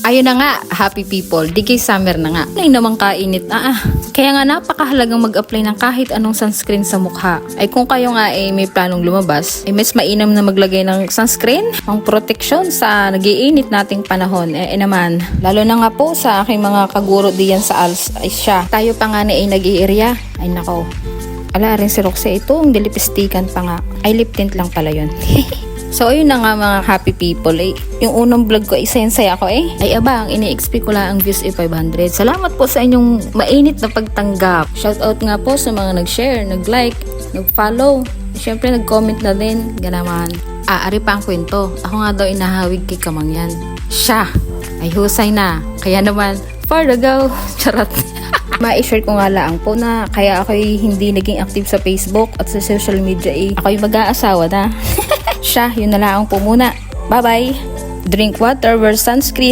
Ayun na nga, happy people, di kay summer na nga. Ay namang kainit Kaya nga napakahalagang mag-apply ng kahit anong sunscreen sa mukha. Ay kung kayo nga may planong lumabas, ay mas mainam na maglagay ng sunscreen, pang proteksyon sa nagiinit nating panahon. Naman, lalo na nga po sa aking mga kaguro diyan sa ALS, ay siya. Tayo pa nga na nag-i-area. Ay nako, ala rin si Roxy, itong dilipistikan pa nga. Ay lip tint lang pala yun. So ayun na nga mga happy people, yung unang vlog ko saya ako ay aba, ang ini-expect ko lang ang views 500. Salamat po sa inyong mainit na pagtanggap. Shoutout nga po sa mga nag-share, nag-like, nag-follow, syempre nag-comment na din, ganaman. Ari pa ang kwento, ako nga daw inahawig kay Kamangyan. Siya ay husay na, kaya naman for the go. Charot. Ma-share ko nga lang po na kaya ako'y hindi naging active sa Facebook at sa social media ako'y mag-aasawa na. Siya, yun na lang po muna. Bye-bye! Drink water, wear sunscreen.